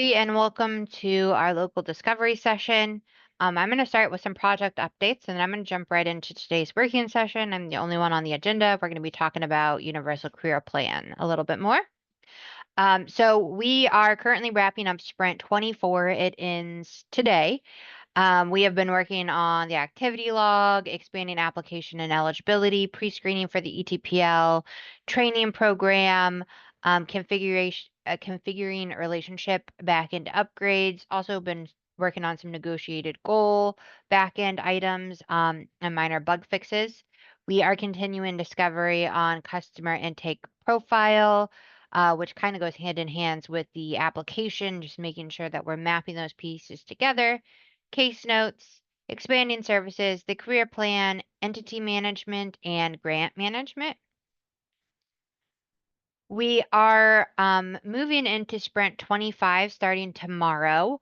And welcome to our local discovery session. I'm going to start with some project updates, and then I'm going to jump right into today's working session. I'm the only one on the agenda. We're going to be talking about Universal Career Plan a little bit more. So we are currently wrapping up Sprint 24. It ends today. We have been working on the activity log, expanding application and eligibility, pre-screening for the ETPL, training program, configuring relationship backend upgrades. Also been working on some negotiated goal backend items and minor bug fixes. We are continuing discovery on customer intake profile, which kind of goes hand in hand with the application, just making sure that we're mapping those pieces together. Case notes, expanding services, the career plan, entity management, and grant management. We are moving into Sprint 25 starting tomorrow.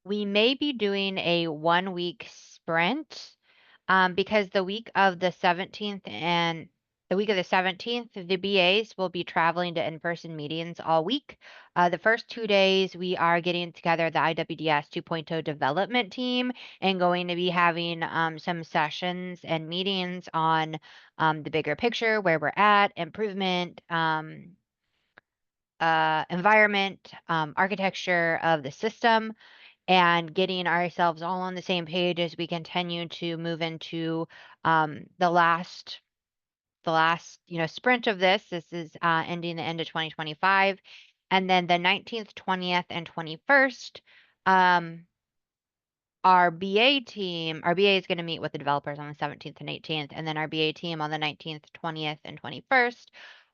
We may be doing a 1-week sprint because the week of the 17th the BAs will be traveling to in-person meetings all week. The first 2 days, we are getting together the IWDS 2.0 development team and going to be having some sessions and meetings on the bigger picture, where we're at, improvement, environment, architecture of the system, and getting ourselves all on the same page as we continue to move into the last sprint of this. This is ending the end of 2025. And then the 19th, 20th, and 21st, our BA is going to meet with the developers on the 17th and 18th, and then our BA team on the 19th, 20th, and 21st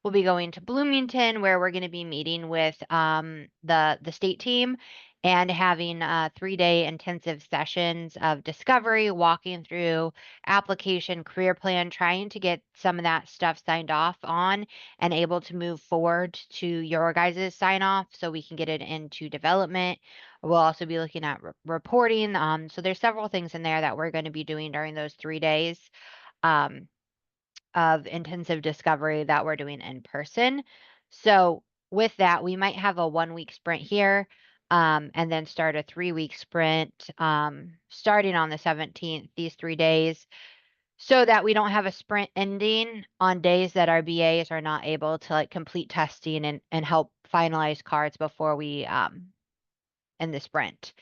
will be going to Bloomington, where we're going to be meeting with the state team and having 3-day intensive sessions of discovery, walking through application, career plan, trying to get some of that stuff signed off on and able to move forward to your guys' sign off so we can get it into development. We'll also be looking at reporting. So there's several things in there that we're going to be doing during those 3 days um, of intensive discovery that we're doing in person. So with that, we might have a 1-week sprint here and then start a 3-week sprint starting on the 17th, these 3 days, so that we don't have a sprint ending on days that our BAs are not able to complete testing and help finalize cards before we end the sprint.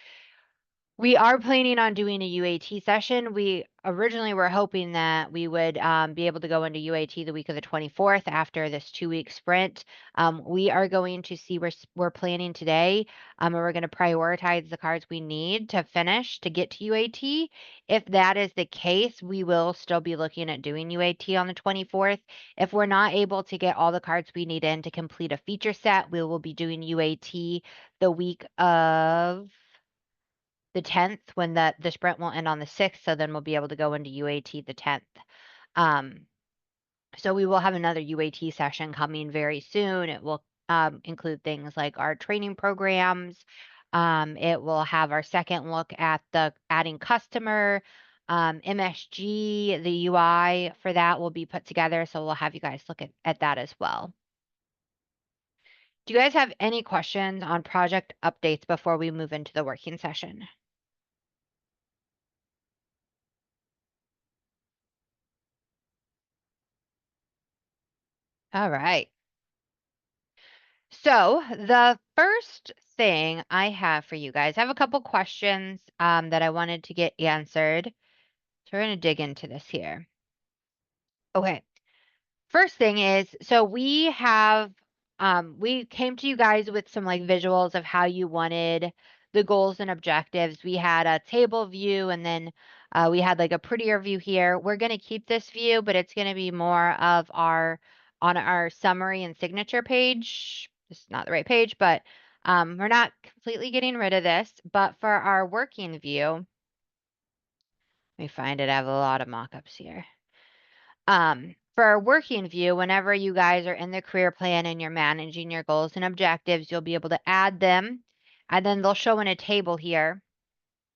We are planning on doing a UAT session. We originally were hoping that we would be able to go into UAT the week of the 24th after this 2-week sprint. We are going to see we're planning today, and we're going to prioritize the cards we need to finish to get to UAT. If that is the case, we will still be looking at doing UAT on the 24th. If we're not able to get all the cards we need in to complete a feature set, we will be doing UAT the week of the 10th, when the sprint will end on the 6th, so then we'll be able to go into UAT the 10th. So we will have another UAT session coming very soon. It will include things like our training programs. It will have our second look at the adding customer, MSG, the UI for that will be put together. So we'll have you guys look at that as well. Do you guys have any questions on project updates before we move into the working session? All right. So the first thing I have for you guys, I have a couple questions that I wanted to get answered. So we're going to dig into this here. Okay. First thing is, so we came to you guys with some visuals of how you wanted the goals and objectives. We had a table view, and then we had a prettier view here. We're going to keep this view, but it's going to be more of on our summary and signature page. This is not the right page, but we're not completely getting rid of this. But for our working view, let me find it. I have a lot of mock-ups here. For our working view, whenever you guys are in the career plan and you're managing your goals and objectives, you'll be able to add them, and then they'll show in a table here.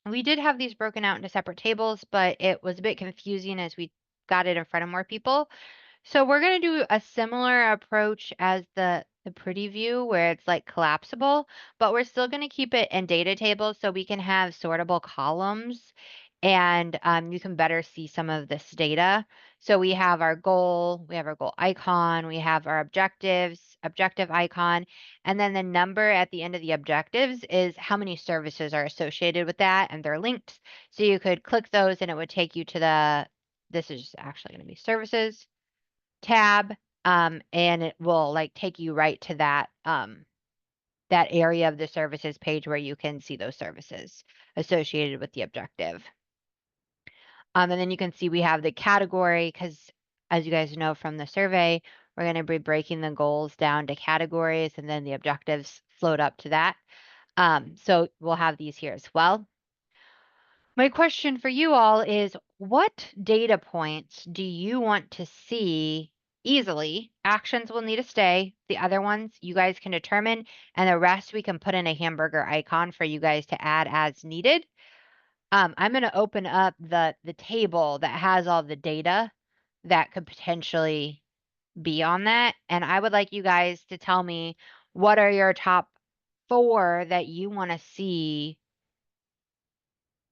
We did have these broken out into separate tables, but it was a bit confusing as we got it in front of more people. So we're going to do a similar approach as the the pretty view where it's like collapsible, but we're still going to keep it in data tables so we can have sortable columns and you can better see some of this data. So we have our goal icon, we have our objective icon, and then the number at the end of the objectives is how many services are associated with that and they're linked. So you could click those and it would take you to this is actually going to be services tab, and it will like take you right to that area of the services page where you can see those services associated with the objective. And then you can see we have the category because as you guys know from the survey, we're going to be breaking the goals down to categories and then the objectives float up to that. So we'll have these here as well. My question for you all is what data points do you want to see easily? Actions will need to stay. The other ones you guys can determine, and the rest we can put in a hamburger icon for you guys to add as needed. I'm going to open up the table that has all the data that could potentially be on that. And I would like you guys to tell me what are your top 4 that you want to see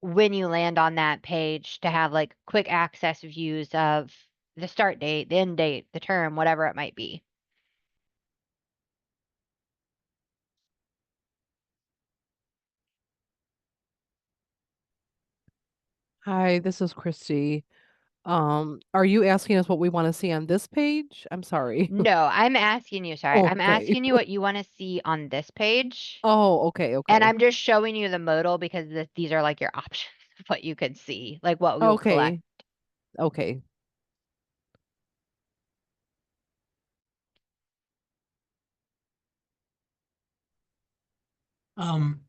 when you land on that page to have like quick access views of the start date, the end date, the term, whatever it might be. Hi, this is Christy. Are you asking us what we want to see on this page? I'm sorry. No, I'm asking you, sorry, I'm Okay. asking you what you want to see on this page. Oh, okay, And okay. I'm just showing you the modal because these are like your options of what you could see, like what we will collect. Okay. Okay. Um,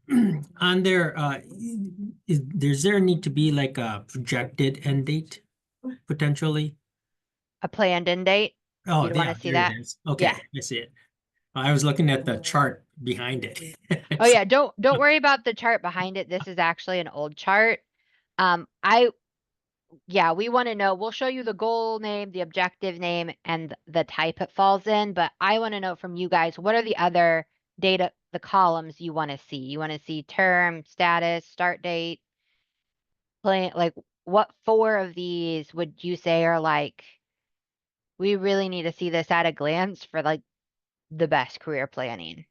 on there, does there need to be like a projected end date potentially? A planned end date. Oh, You'd want yeah, to see there it that? is. Yeah. Okay, I see it. I was looking at the chart behind it. Oh yeah, don't worry about the chart behind it. This is actually an old chart. I Yeah, we want to know. We'll show you the goal name, the objective name, and the type it falls in. But I want to know from you guys, what are the other data, the columns you want to see? You want to see term, status, start date, plan, like what 4 of these would you say are like, we really need to see this at a glance for like the best career planning?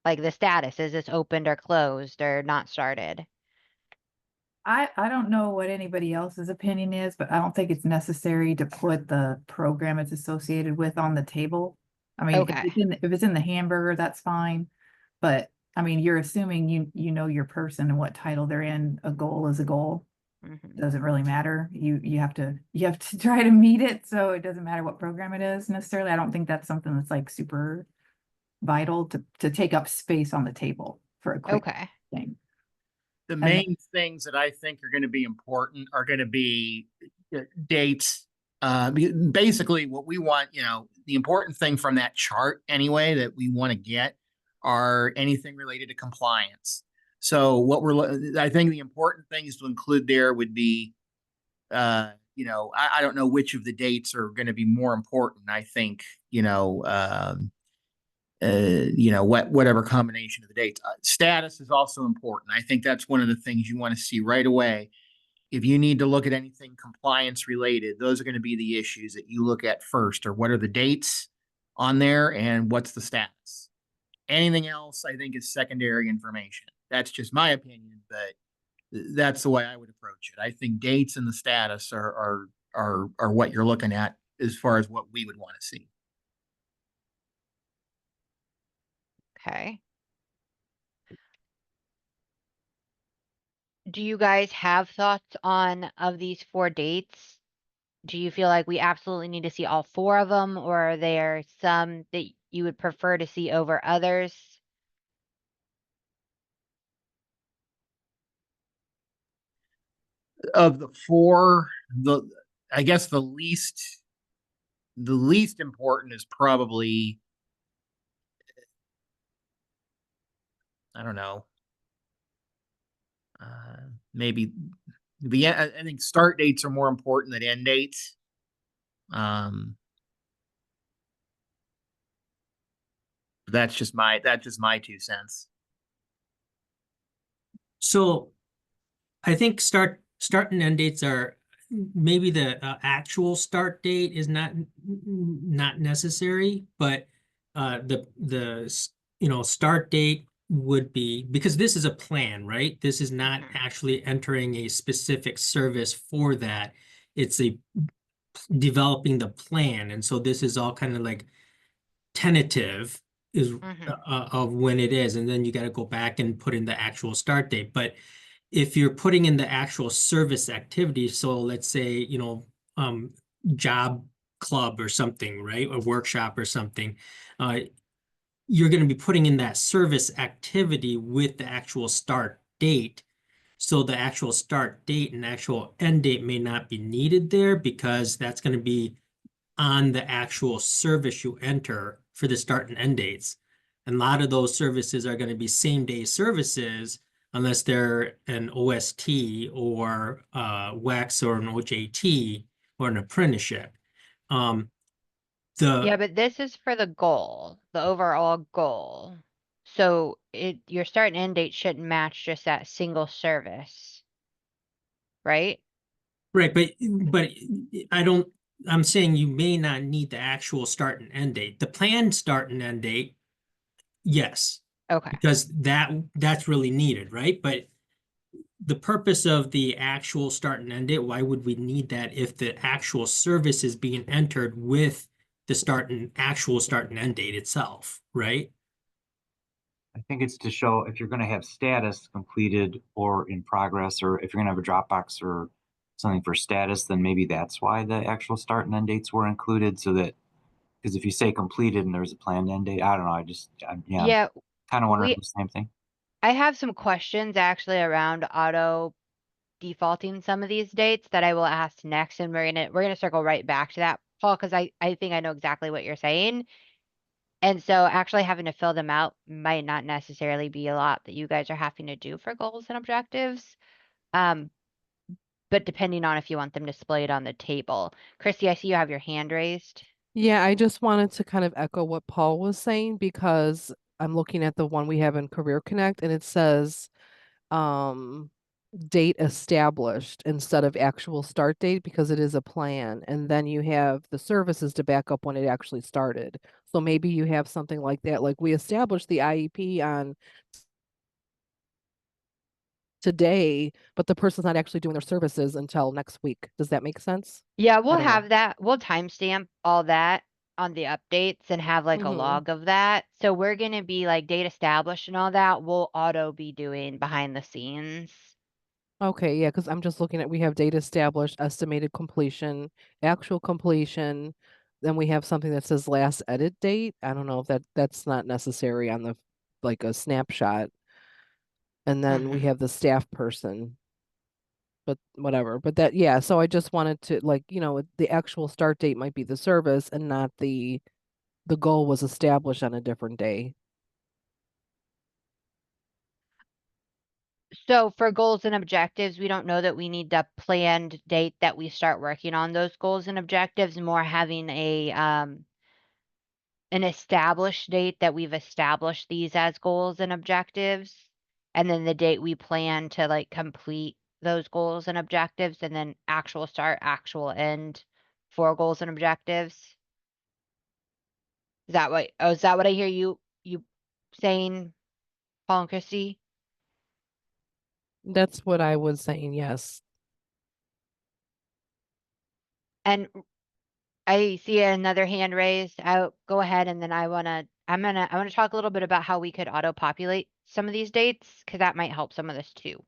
Like the status, is this opened or closed or not started? I don't know what anybody else's opinion is, but I don't think it's necessary to put the program it's associated with on the table. I mean, Okay. if it's in the hamburger, that's fine. But I mean, you're assuming you know your person and what title they're in. A goal is a goal. Hmm. Doesn't really matter. You have to try to meet it, so it doesn't matter what program it is necessarily. I don't think that's something that's like super vital to take up space on the table for a quick Okay. thing. The And then, main things that I think are going to be important are going to be dates. Basically, what we want, the important thing from that chart anyway that we want to get are anything related to compliance. So I think the important things to include there would be, I don't know which of the dates are going to be more important. I think, whatever combination of the dates. Status is also important. I think that's one of the things you want to see right away. If you need to look at anything compliance related, those are going to be the issues that you look at first, or what are the dates on there and what's the status. Anything else, I think, is secondary information. That's just my opinion, but that's the way I would approach it. I think dates and the status are what you're looking at as far as what we would want to see. Okay. Do you guys have thoughts on of these 4 dates? Do you feel like we absolutely need to see all 4 of them, or are there some that you would prefer to see over others? Of the 4, I guess the least important is probably, I don't know, maybe I think start dates are more important than end dates. Um, That's just my 2 cents. So I think start and end dates are maybe the actual start date is not necessary, but start date would be, because this is a plan, right? This is not Mhm. actually entering a specific service for that. It's a developing the plan, and so this is all kind of like tentative is Mhm. of when it is, and then you got to go back and put in the actual start date. But if you're putting in the actual service activity, so let's say, job club or something, right? A workshop or something, you're going to be putting in that service activity with the actual start date. So the actual start date and actual end date may not be needed there, because that's going to be on the actual service you enter for the start and end dates. And a lot of those services are going to be same day services unless they're an OST or WEX or an OJT or an apprenticeship. Um, Yeah, the but this is for the goal, the overall goal. So your start and end date shouldn't match just that single service, right? Right, but I don't, I'm saying you may not need the actual start and end date. The planned start and end date, yes, Okay. because that's really needed, right? But the purpose of the actual start and end date, why would we need that if the actual service is being entered with the actual start and end date itself, right? I think it's to show if you're going to have status completed or in progress, or if you're going to have a Dropbox or something for status, then maybe that's why the actual start and end dates were included. So that, because if you say completed and there's a planned end date, I don't know. I'm Yeah, kind of wondering if we it's the same thing. I have some questions actually around auto defaulting some of these dates that I will ask next, and we're gonna circle right back to that, Paul, because I think I know exactly what you're saying. And so actually having to fill them out might not necessarily be a lot that you guys are having to do for goals and objectives. Um, but depending on if you want them displayed on the table. Christy, I see you have your hand raised. Yeah, I just wanted to kind of echo what Paul was saying because I'm looking at the one we have in Career Connect and it says date established instead of actual start date because it is a plan. And then you have the services to back up when it actually started. So maybe you have something like that. Like we established the IEP on today, but the person's not actually doing their services until next week. Does that make sense? Yeah, I we'll don't know. have that. We'll timestamp all that on the updates and have like a Mhm. log of that. So we're gonna be like date established and all that. We'll auto be doing behind the scenes. Okay, yeah, because I'm just looking at we have date established, estimated completion, actual completion. Then we have something that says last edit date. I don't know if that's not necessary on the like a snapshot. And then we Mhm. have the staff person, but whatever. But that yeah, so I just wanted to like, the actual start date might be the service and not the goal was established on a different day. So for goals and objectives, we don't know that we need the planned date that we start working on those goals and objectives, more having an established date that we've established these as goals and objectives, and then the date we plan to like complete those goals and objectives, and then actual start, actual end for goals and objectives. Is that what I hear you saying, Paul and Christy? That's what I was saying, yes. And I see another hand raised. I'll go ahead and then I wanna talk a little bit about how we could auto populate some of these dates, because that might help some of this too.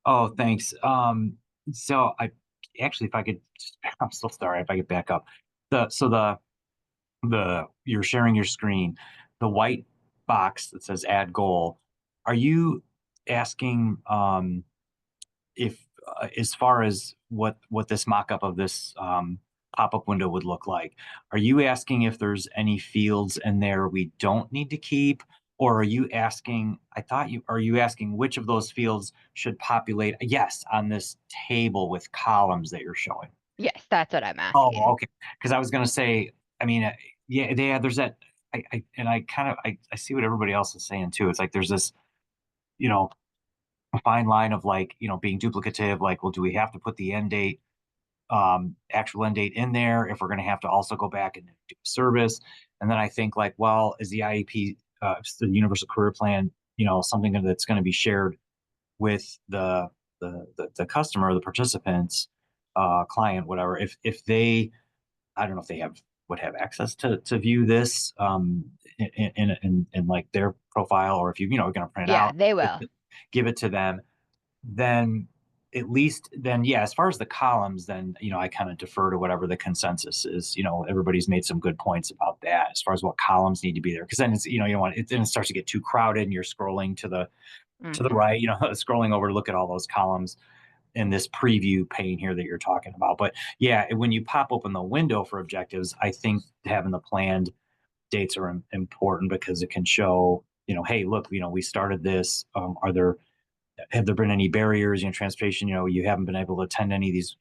Oh, thanks. So I actually, if I could, I'm so sorry if I could back up. You're sharing your screen, the white box that says add goal. Are you asking, if as far as what this mock-up of this pop-up window would look like, are you asking if there's any fields in there we don't need to keep, or are you asking, are you asking which of those fields should populate, yes, on this table with columns that you're showing? Yes, that's what I'm Oh, asking. okay. Because I was gonna say, I mean, yeah, there's that. I see what everybody else is saying too. It's like there's this, you know, a fine line of like, being duplicative. Like, well, do we have to put the end date, actual end date in there if we're going to have to also go back and do service? And then I think like, well, is the IEP, the Universal Career Plan, something that's going to be shared with the customer, the participants, client, whatever. If they, I don't know if they would have access to view this in like their profile, or if you're going to print it Yeah, out, they will. give it to them, then at least then, yeah, as far as the columns, then I kind of defer to whatever the consensus is. Everybody's made some good points about that as far as what columns need to be there, because then it's you don't want it, then it starts to get too crowded and you're scrolling to the Mhm. right, scrolling over to look at all those columns in this preview pane here that you're talking about. But yeah, when you pop open the window for objectives, I think having the planned dates are important, because it can show, hey, look, we started this. Have there been any barriers, transportation, you haven't been able to attend any of these,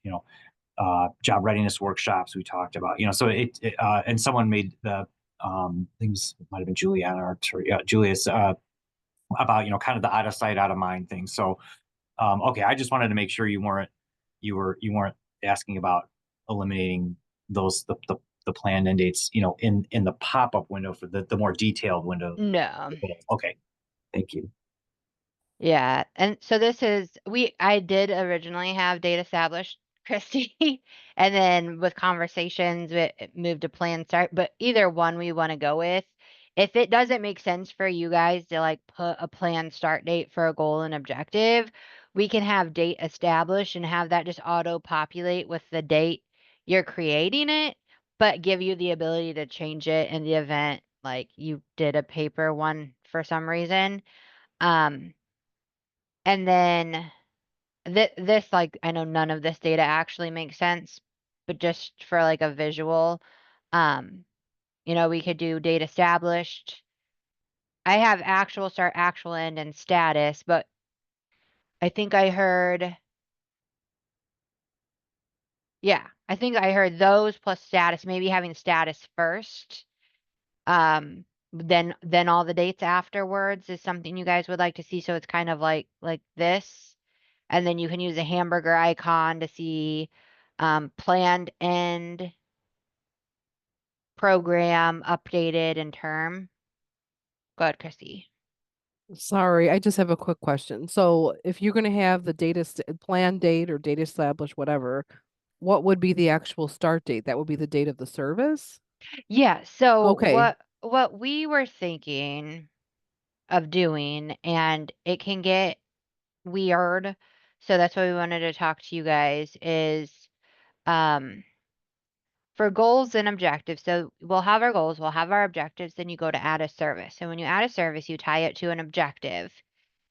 job readiness workshops we talked about, so and someone made the, things, might have been Juliana or Julius, about, kind of the out of sight, out of mind thing. So, okay, I just wanted to make sure you weren't asking about eliminating those, the planned end dates, in the pop-up window for the more detailed window. No. Okay, thank you. Yeah, and so I did originally have date established, Christy, and then with conversations, it moved to plan start, but either one we wanna go with. If it doesn't make sense for you guys to, like, put a planned start date for a goal and objective, we can have date established and have that just auto-populate with the date you're creating it, but give you the ability to change it in the event, like, you did a paper one for some reason. Um and then this, like, I know none of this data actually makes sense, but just for like a visual, um, we could do date established. I have actual start, actual end, and status, but I think I heard, yeah, I think I heard those plus status, maybe having status first. Then all the dates afterwards is something you guys would like to see. So it's kind of like this. And then you can use a hamburger icon to see planned end, program, updated, and term. Go ahead, Christy. Sorry, I just have a quick question. So if you're going to have the plan date or data established, whatever, what would be the actual start date? That would be the date of the service? Yeah, so Okay. what we were thinking of doing, and it can get weird, so that's why we wanted to talk to you guys, is um for goals and objectives. So we'll have our goals, we'll have our objectives, then you go to add a service. So when you add a service, you tie it to an objective,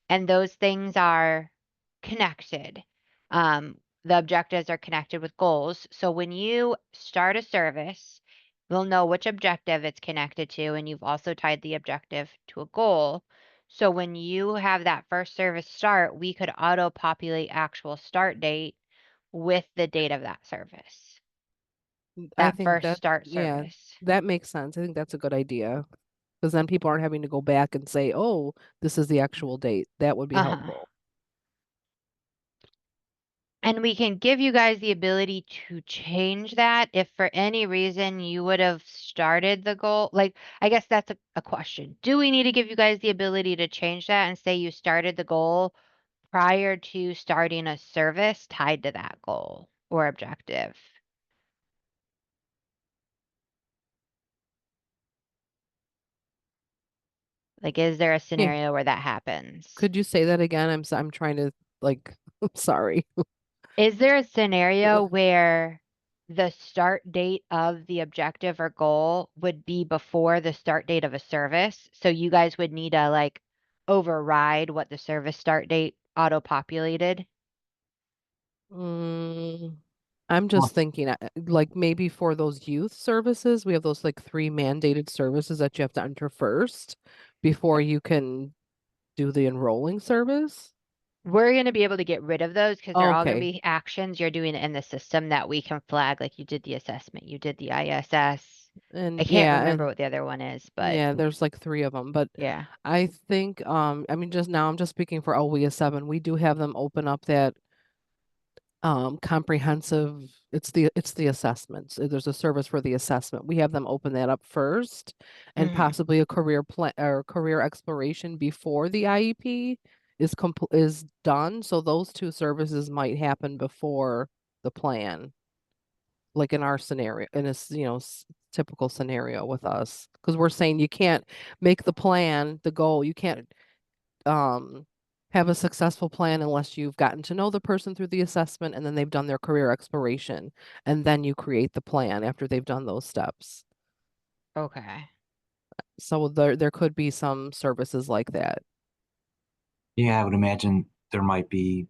and those things are connected. The objectives are connected with goals. So when you start a service, we'll know which objective it's connected to, and you've also tied the objective to a goal. So when you have that first service start, we could auto populate actual start date with the date of that service, I that think first that, start yeah, service. that makes sense. I think that's a good idea. Because then people aren't having to go back and say, oh, this is the actual date. That would be Uh-huh. helpful. And we can give you guys the ability to change that if for any reason you would have started the goal. Like, I guess that's a question. Do we need to give you guys the ability to change that and say you started the goal prior to starting a service tied to that goal or objective? Like, is there a Yeah. scenario where that happens? Could you say that again? I'm trying to like, sorry. Is there a scenario where the start date of the objective or goal would be before the start date of a service? So you guys would need to like override what the service start date auto-populated? I'm Well, just thinking, like maybe for those youth services, we have those like 3 mandated services that you have to enter first before you can do the enrolling service. We're gonna be able to get rid of those because they're all gonna Okay. be actions you're doing in the system that we can flag, like you did the assessment, you did the ISS. I And can't yeah, remember and what the other one is, but yeah, there's like 3 of them, but yeah. I think, I mean, just now I'm just speaking for OWIA 7. We do have them open up that comprehensive, it's the assessments. There's a service for the assessment. We have them open that up first and Mhm. possibly a career plan or career exploration before the IEP is done. So those 2 services might happen before the plan. Like in our scenario, in a typical scenario with us, because we're saying you can't make the plan, the goal, you can't have a successful plan unless you've gotten to know the person through the assessment and then they've done their career exploration, and then you create the plan after they've done those steps. Okay. So there could be some services like that. Yeah, I would imagine there might be,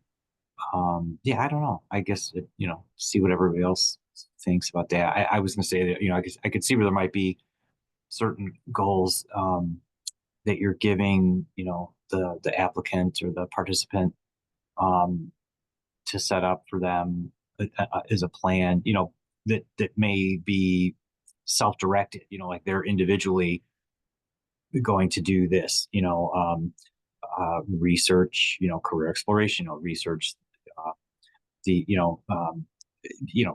yeah, I don't know. I guess, see what everybody else thinks about that. I was gonna say that, I could see where there might be certain goals, that you're giving, the applicant or the participant, um, to set up for them as a plan, that may be self-directed, like they're individually going to do this, research, career exploration, research, the,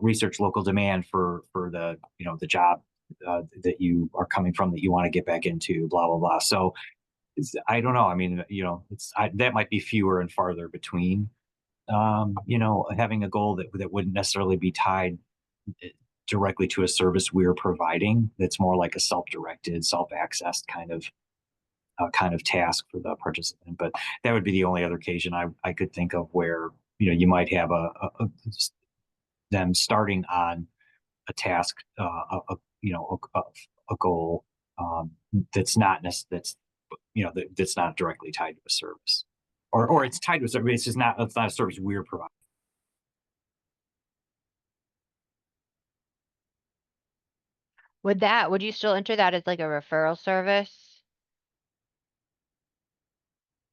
research local demand for the, the job, that you are coming from, that you want to get back into, blah, blah, blah. So I don't know. I mean, that might be fewer and farther between, having a goal that wouldn't necessarily be tied directly to a service we're providing. That's more like a self-directed, self-accessed kind of task for the participant. But that would be the only other occasion I could think of where, you might have them starting on a task, a goal, that's not that's that's not directly tied to a service, or it's tied to a service. It's just not, it's not a service we're providing. Would you still enter that as like a referral service?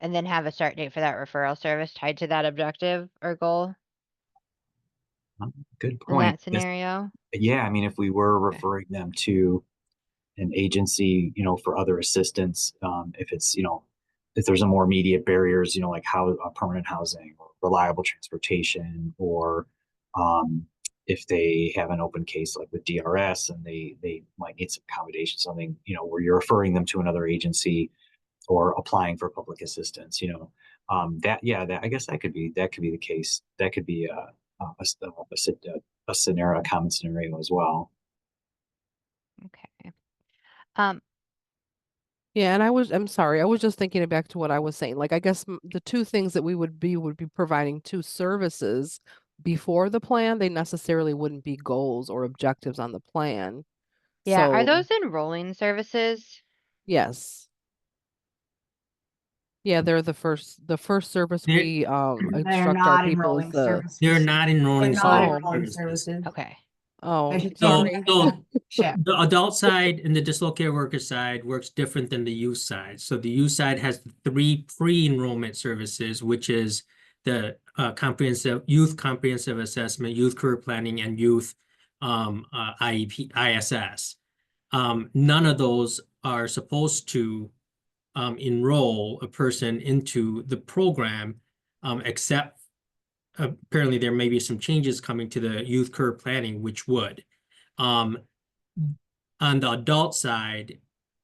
And then have a start date for that referral service tied to that objective or goal Good in point. that scenario? Yeah, I mean, if we were Okay. referring them to an agency, for other assistance, if it's, if there's a more immediate barriers, like permanent housing or reliable transportation, or if they have an open case like with DRS and they might need some accommodation, something, where you're referring them to another agency or applying for public assistance, that I guess that could be the case. That could be a scenario, a common scenario as well. Okay. Um, Yeah, and I'm sorry, I was just thinking back to what I was saying. Like, I guess the 2 things that we would be providing 2 services before the plan. They necessarily wouldn't be goals or objectives on the plan. yeah, are So those enrolling services? yes. Yeah, they're the first service They're, we They're instruct our not people is enrolling the services. they're not enrolling They're not Oh. enrolling services. services. Okay. I oh should So, sorry. the adult side and the dislocated worker side works different than the youth side. So the youth side has 3 pre-enrollment services, which is the youth comprehensive assessment, youth career planning, and youth IEP, ISS. None of those are supposed to enroll a person into the program, except apparently there may be some changes coming to the youth career planning, which would. On the adult side,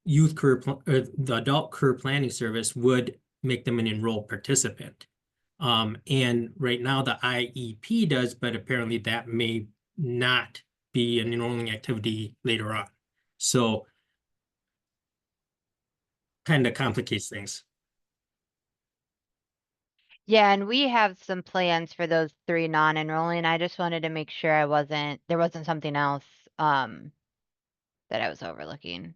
the adult career planning service would make them an enrolled participant. And right now the IEP does, but apparently that may not be an enrolling activity later on. So kind of complicates things. Yeah, and we have some plans for those 3 non-enrolling. I just wanted to make sure there wasn't something else, that I was overlooking.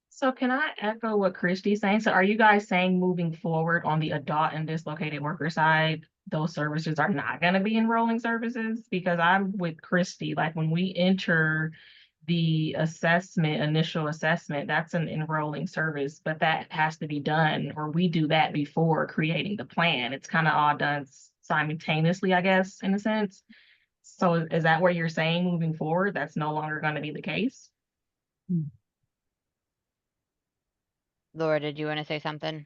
So can I echo what Christy's saying? So are you guys saying moving forward on the adult and dislocated worker side, those services are not gonna be enrolling services? Because I'm with Christy, like when we enter the assessment, initial assessment, that's an enrolling service, but that has to be done, or we do that before creating the plan. It's kind of all done simultaneously, I guess, in a sense. So is that what you're saying moving forward? That's no longer going to be the case? Laura, did you want to say something?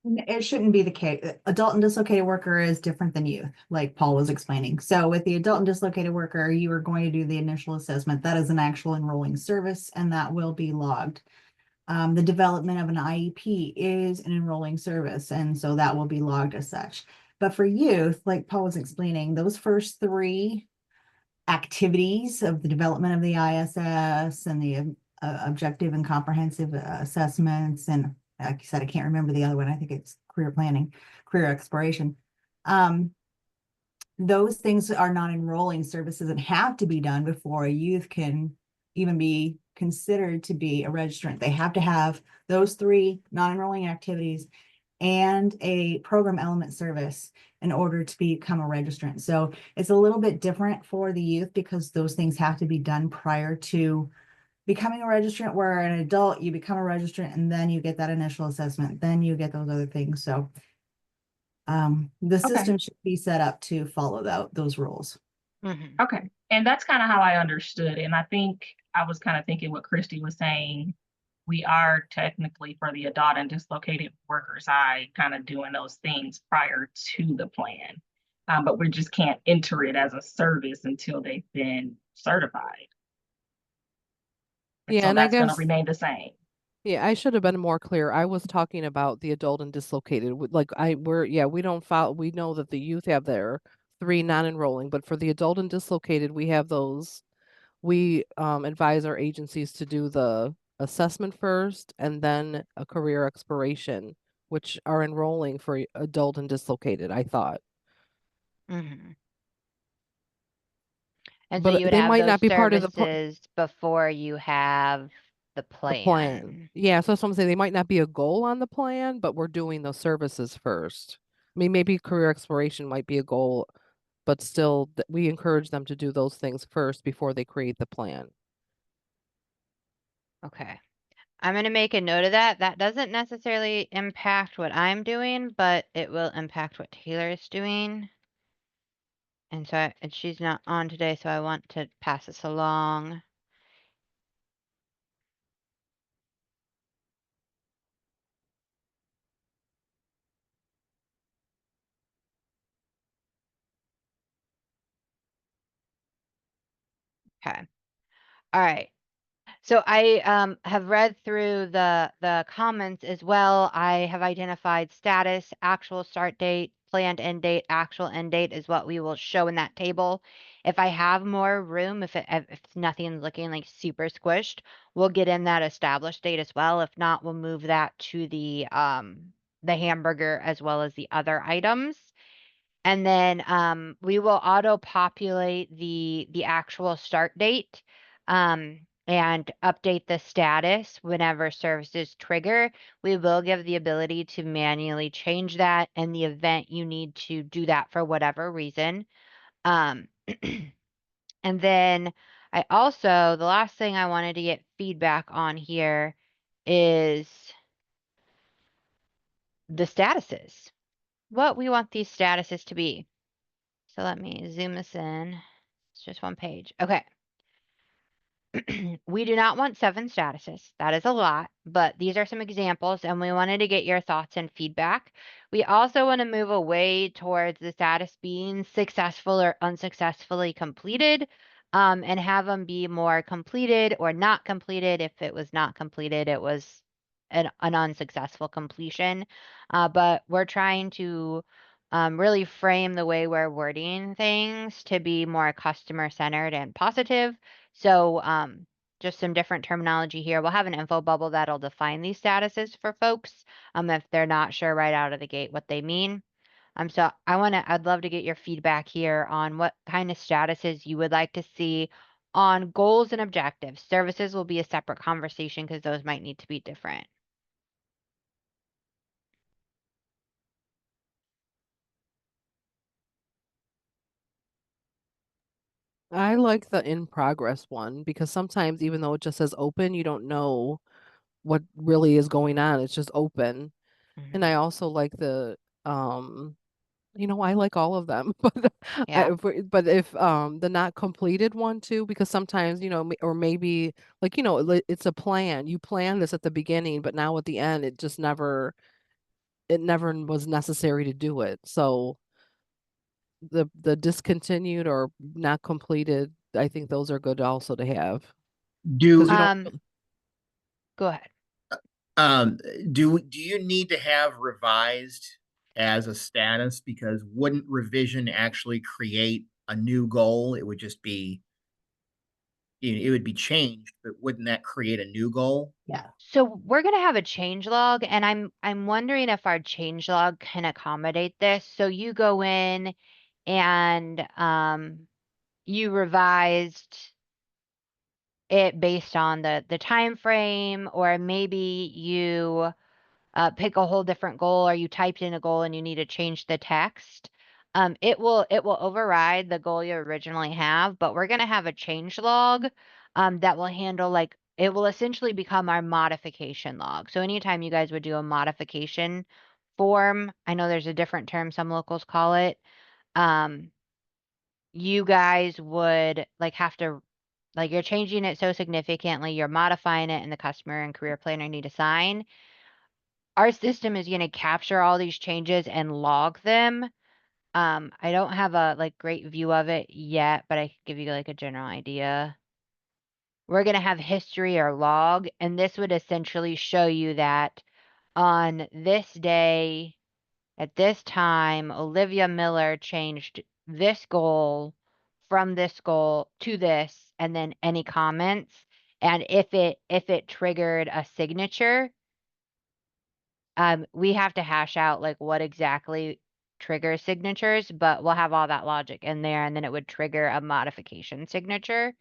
It shouldn't be the case. Adult and dislocated worker is different than youth, like Paul was explaining. So with the adult and dislocated worker, you are going to do the initial assessment. That is an actual enrolling service, and that will be logged. The development of an IEP is an enrolling service, and so that will be logged as such. But for youth, like Paul was explaining, those first three activities of the development of the ISS and the objective and comprehensive assessments, and like you said, I can't remember the other one. I think it's career planning, career exploration. Those things are not enrolling services and have to be done before a youth can even be considered to be a registrant. They have to have those three non-enrolling activities and a program element service in order to become a registrant. So it's a little bit different for the youth because those things have to be done prior to becoming a registrant, where an adult, you become a registrant and then you get that initial assessment, then you get those other things. So the system should be set up to follow those rules. Mhm. Okay. And that's kind of how I understood it. And I think I was kind of thinking what Christy was saying. We are technically, for the adult and dislocated worker side, kind of doing those things prior to the plan. But we just can't enter it as a service until they've been certified. Yeah, So and I that's going to guess, remain the same. yeah, I should have been more clear. I was talking about the adult and dislocated. Like we don't follow, we know that the youth have their 3 non-enrolling, but for the adult and dislocated, we have those. We advise our agencies to do the assessment first and then a career exploration, which are enrolling for adult and dislocated, I thought. Mhm. And so But you would they have might those not be part of the services before you have the plan. plan. Yeah, so that's what I'm saying. They might not be a goal on the plan, but we're doing those services first. I mean, maybe career exploration might be a goal, but still, we encourage them to do those things first before they create the plan. Okay. I'm going to make a note of that. That doesn't necessarily impact what I'm doing, but it will impact what Taylor is doing. And so, and she's not on today, so I want to pass this along. Okay. All right. So I have read through the comments as well. I have identified status, actual start date, planned end date, actual end date is what we will show in that table. If I have more room, if nothing's looking like super squished, we'll get in that established date as well. If not, we'll move that to the hamburger as well as the other items. And then we will auto populate the actual start date and update the status whenever services trigger. We will give the ability to manually change that in the event you need to do that for whatever reason. Um, and then I also, the last thing I wanted to get feedback on here is the statuses, what we want these statuses to be. So let me zoom this in. It's just one page. Okay. We do not want 7 statuses. That is a lot, but these are some examples and we wanted to get your thoughts and feedback. We also want to move away towards the status being successful or unsuccessfully completed, and have them be more completed or not completed. If it was not completed, it was an unsuccessful completion. But we're trying to really frame the way we're wording things to be more customer centered and positive. So just some different terminology here. We'll have an info bubble that'll define these statuses for folks if they're not sure right out of the gate what they mean. So I'd love to get your feedback here on what kind of statuses you would like to see on goals and objectives. Services will be a separate conversation because those might need to be different. I like the in progress one because sometimes even though it just says open, you don't know what really is going on. It's just open. And I also like the I like all of them, but Yeah. if the not completed one too, because sometimes, or maybe like, it's a plan. You plan this at the beginning, but now at the end, it never was necessary to do it. So the discontinued or not completed, I think those are good also to have because Do, you don't. Go ahead. um, do you need to have revised as a status? Because wouldn't revision actually create a new goal? It would just be, it would be changed, but wouldn't that create a new goal? Yeah. So we're gonna have a change log, and I'm wondering if our change log can accommodate this. So you go in and you revised it based on the time frame, or maybe you pick a whole different goal, or you typed in a goal and you need to change the text. It will override the goal you originally have, but we're gonna have a change log that will handle, like, it will essentially become our modification log. So anytime you guys would do a modification form, I know there's a different term some locals call it. Um, you guys would like have to, like, you're changing it so significantly, you're modifying it, and the customer and career planner need to sign. Our system is gonna capture all these changes and log them. I don't have a, like, great view of it yet, but I can give you, like, a general idea. We're gonna have history or log, and this would essentially show you that on this day, at this time, Olivia Miller changed this goal from this goal to this, and then any comments. And if it triggered a signature, we have to hash out like what exactly triggers signatures, but we'll have all that logic in there, and then it would trigger a modification signature.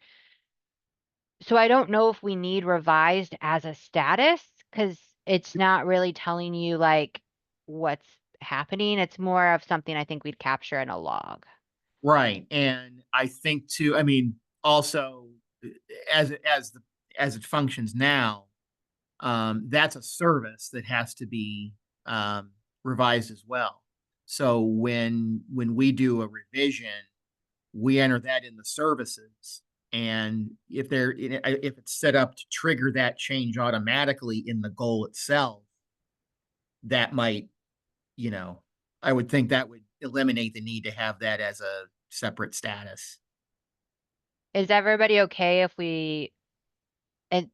So I don't know if we need revised as a status, because it's not really telling you like what's happening. It's more of something I think we'd capture in a log. Right. And I think too, I mean, also as it functions now, that's a service that has to be revised as well. So when we do a revision, we enter that in the services. And if it's set up to trigger that change automatically in the goal itself, that might, you know, I would think that would eliminate the need to have that as a separate status. Is everybody okay if we and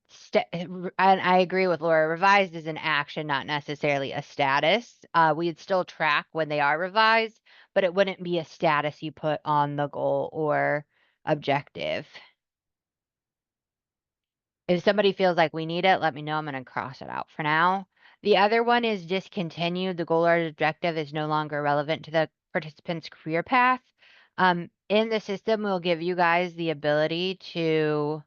I agree with Laura, revised is an action, not necessarily a status. We'd still track when they are revised, but it wouldn't be a status you put on the goal or objective. If somebody feels like we need it, let me know. I'm gonna cross it out for now. The other one is discontinued. The goal or objective is no longer relevant to the participant's career path. In the system, we'll give you guys the ability to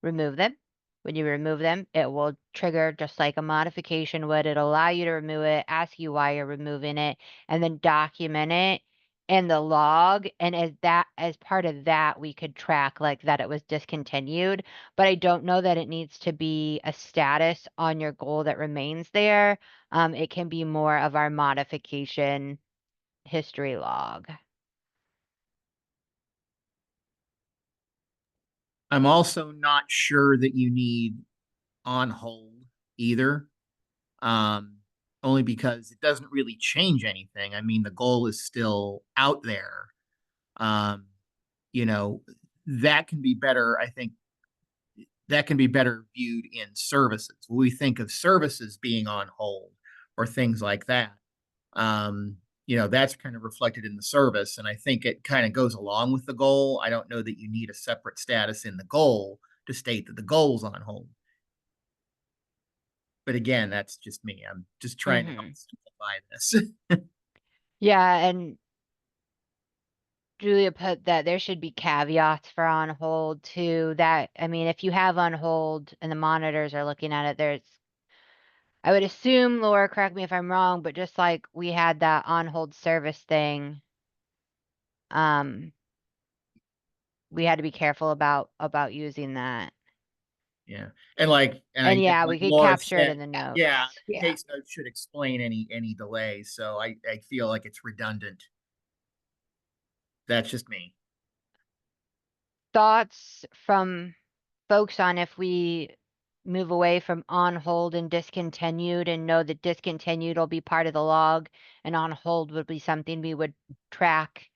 remove them. When you remove them, it will trigger just like a modification would. It'll allow you to remove it, ask you why you're removing it, and then document it in the log. And as part of that, we could track like that it was discontinued. But I don't know that it needs to be a status on your goal that remains there. It can be more of our modification history log. I'm also not sure that you need on hold either. Um, Only because it doesn't really change anything. I mean, the goal is still out there. Um, you know, that can be better, I think that can be better viewed in services. We think of services being on hold or things like that. That's kind of reflected in the service. And I think it kind of goes along with the goal. I don't know that you need a separate status in the goal to state that the goal's on hold. But again, that's just me. I'm just trying to help simplify this. Yeah, and Julia put that there should be caveats for on hold too. That, I mean, if you have on hold and the monitors are looking at it, I would assume, Laura, correct me if I'm wrong, but just like we had that on hold service thing, um, we had to be careful about using that. Yeah, and like, and I And think yeah, we like could Laura capture it said, in the notes. yeah, Yeah. case notes should explain any delays, so I feel like it's redundant. That's just me. Thoughts from folks on if we move away from on hold and discontinued and know that discontinued will be part of the log and on hold would be something we would track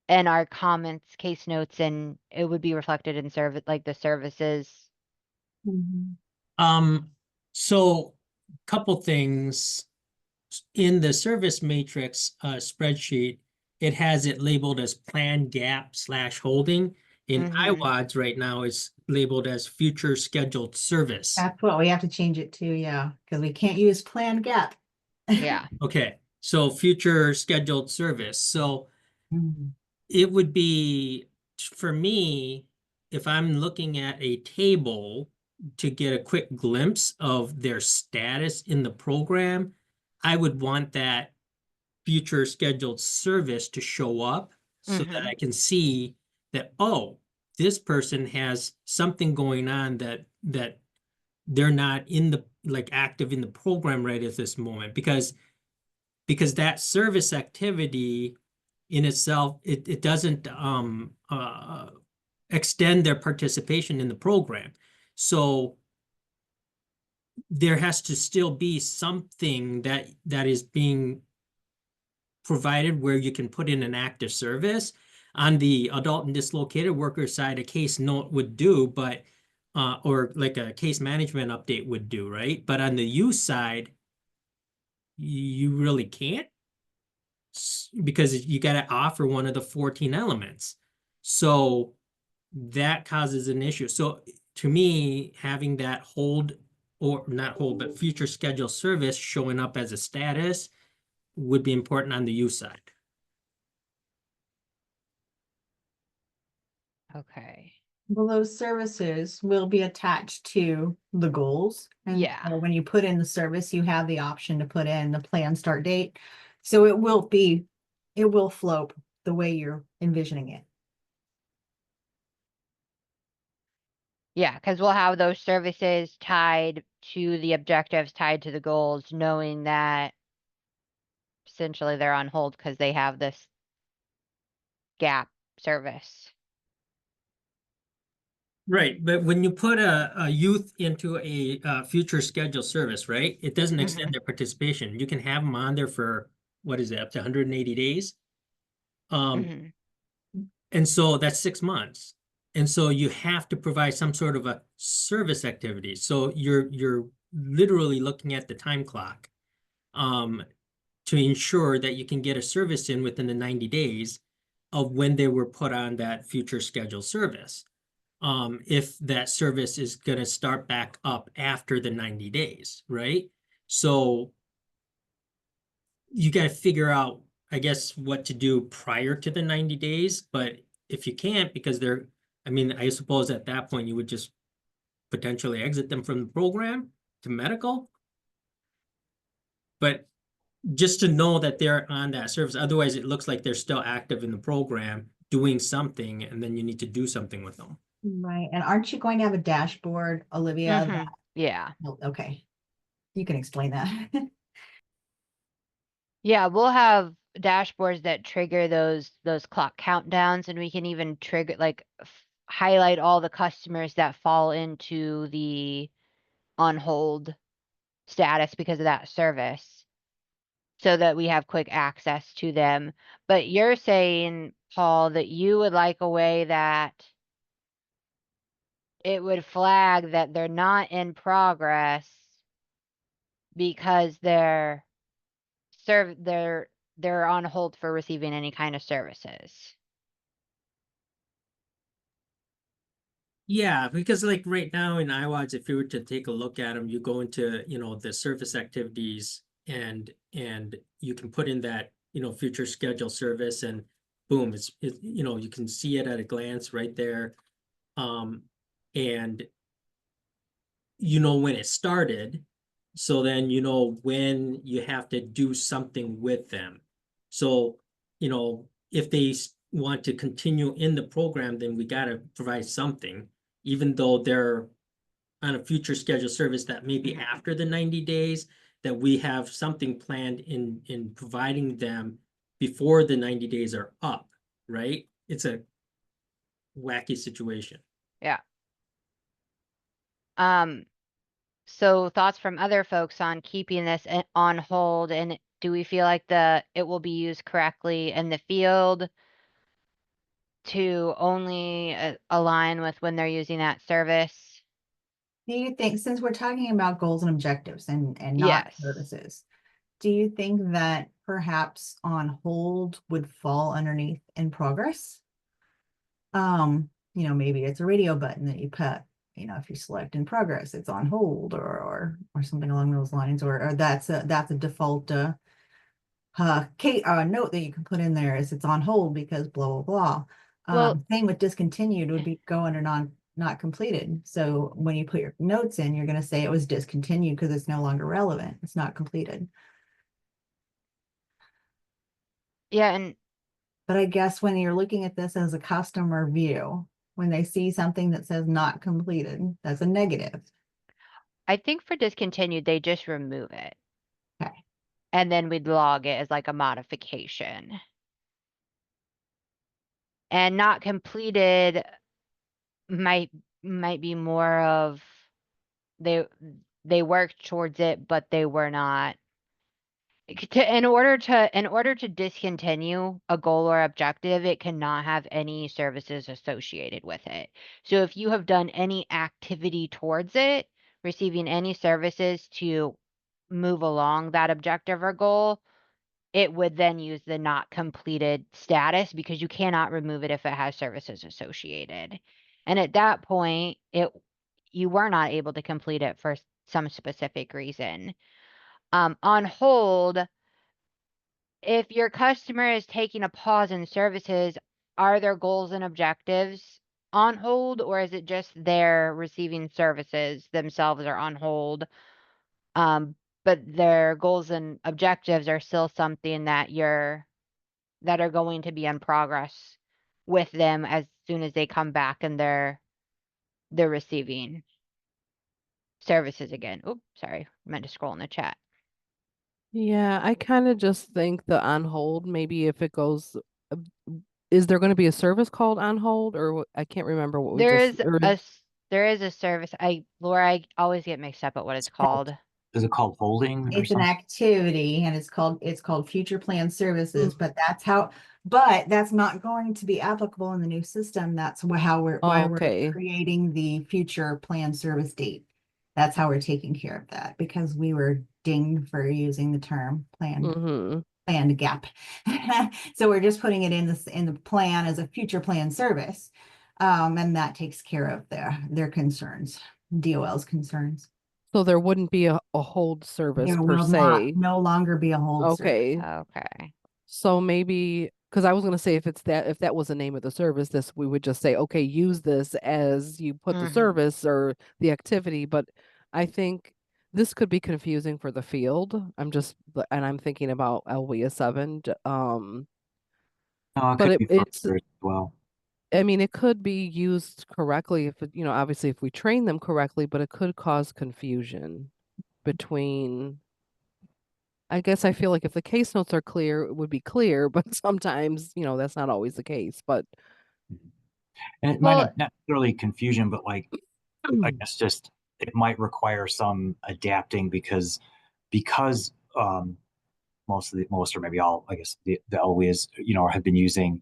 in our comments, case notes, and it would be reflected in service, like the services. So couple things. In the service matrix spreadsheet, it has it labeled as plan gap / holding. In Mhm. IWDS right now, it's labeled as future scheduled service. That's what we have to change it to, yeah, because we can't use plan gap. Yeah. Okay, so future scheduled service. So Mhm. it would be, for me, if I'm looking at a table to get a quick glimpse of their status in the program, I would want that future scheduled service to show up so that I can see that, oh, this person has something going on that they're not in the like active in the program right at this moment, because that service activity in itself, it doesn't extend their participation in the program. So there has to still be something that is being provided where you can put in an active service. On the adult and dislocated worker side, a case note would do, but or like a case management update would do, right? But on the youth side, you really can't, because you got to offer one of the 14 elements. So that causes an issue. So to me, having that hold, or not hold, but future schedule service showing up as a status would be important on the youth side. Okay. Well, those services will be attached to the goals. And Yeah. so when you put in the service, you have the option to put in the plan start date. So it will flow the way you're envisioning it. Yeah, because we'll have those services tied to the objectives, tied to the goals, knowing that essentially they're on hold because they have this gap service. Right, but when you put a youth into a future scheduled service, right, it doesn't extend their participation. You can have them on there for, what is it, up to 180 days? Mhm. And so that's 6 months. And so you have to provide some sort of a service activity. So you're literally looking at the time clock to ensure that you can get a service in within the 90 days of when they were put on that future scheduled service. If that service is going to start back up after the 90 days, right? So you got to figure out, I guess, what to do prior to the 90 days. But if you can't, because I mean, I suppose at that point you would just potentially exit them from the program to medical. But just to know that they're on that service, otherwise it looks like they're still active in the program doing something, and then you need to do something with them. Right. And aren't you going to have a dashboard, Olivia? Mhm. Yeah. Okay. You can explain that. Yeah, we'll have dashboards that trigger those clock countdowns, and we can even trigger like highlight all the customers that fall into the on hold status because of that service, so that we have quick access to them. But you're saying, Paul, that you would like a way that it would flag that they're not in progress because they're on hold for receiving any kind of services. Yeah, because like right now in IWDS, if you were to take a look at them, you go into, the service activities, and you can put in that, future schedule service, and boom, you can see it at a glance right there. And you know when it started, so then you know when you have to do something with them. So, if they want to continue in the program, then we got to provide something, even though they're on a future scheduled service that may be after the 90 days, that we have something planned in providing them before the 90 days are up, right? It's a wacky situation. Yeah. So thoughts from other folks on keeping this on hold, and do we feel like it will be used correctly in the field to only align with when they're using that service? Do you think, since we're talking about goals and objectives and not Yes. services, do you think that perhaps on hold would fall underneath in progress? Maybe it's a radio button that you put, if you select in progress, it's on hold or something along those lines, or that's a default note that you can put in there is it's on hold because blah, blah, blah. Well, Same with discontinued would be go under not completed. So when you put your notes in, you're going to say it was discontinued because it's no longer relevant. It's not completed. yeah, and But I guess when you're looking at this as a customer view, when they see something that says not completed, that's a negative. I think for discontinued, they just remove it. Okay. And then we'd log it as like a modification. And not completed might be more of they worked towards it, but they were not. In order to discontinue a goal or objective, it cannot have any services associated with it. So if you have done any activity towards it, receiving any services to move along that objective or goal, it would then use the not completed status because you cannot remove it if it has services associated. And at that point, you were not able to complete it for some specific reason. On hold, if your customer is taking a pause in services, are their goals and objectives on hold, or is it just they're receiving services themselves are on hold? But their goals and objectives are still something that are going to be in progress with them as soon as they come back and they're receiving services again. Oops, sorry, I meant to scroll in the chat. Yeah, I kind of just think the on hold, maybe if it goes, uh, is there going to be a service called on hold or I can't remember what we There just, is a service. Laura, I always get mixed up at what it's called. Is it called holding or It's an something? activity and it's called future plan services, but that's not going to be applicable in the new system. That's why we're okay. creating the future plan service date. That's how we're taking care of that because we were dinged for using the term planned gap. So we're just putting it in the plan as a future plan service. And that takes care of their concerns, DOL's concerns. So there wouldn't be a hold service There per will se. no longer be a hold service. Okay. Okay. So maybe, because I was going to say if that was the name of the service, we would just say, okay, use this as you put the service or the activity. But I think this could be confusing for the field. I'm thinking about LWIA 7. No, it But could be it's, further as well. I mean, it could be used correctly if obviously if we train them correctly, but it could cause confusion between. I guess I feel like if the case notes are clear, it would be clear, but sometimes, that's not always the case. But And it might not necessarily confusion, but like, I guess just it might require some adapting because most or maybe all, I guess the LWIs, have been using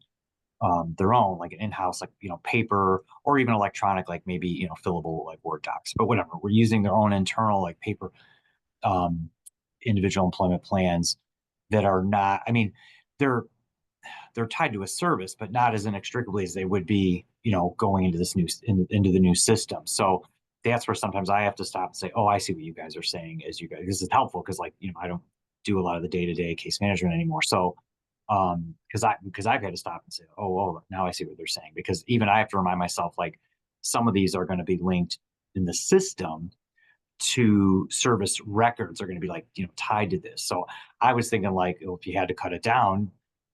their own like an in-house like paper or even electronic like maybe fillable like Word docs, but whatever, we're using their own internal like paper individual employment plans that are not, I mean, they're tied to a service, but not as inextricably as they would be, going into into the new system. So that's where sometimes I have to stop and say, oh, I see what you guys are saying. This is helpful because like, I don't do a lot of the day-to-day case management anymore. So because I've had to stop and say, oh, now I see what they're saying, because even I have to remind myself like some of these are going to be linked in the system to service records are going to be like tied to this. So I was thinking like, if you had to cut it down,